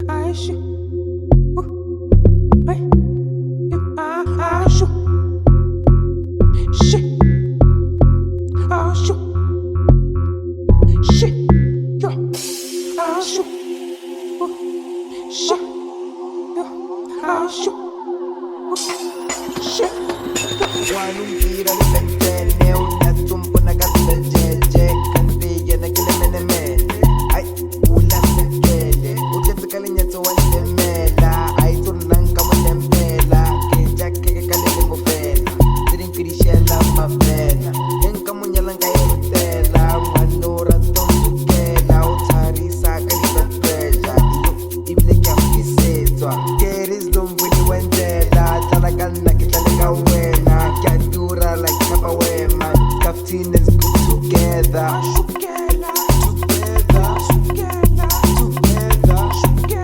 I shoot. Hey, I shoot. Shit, I shoot. Shit, yo, I shoot. Shit, yo, I shoot. Shit. Why don't you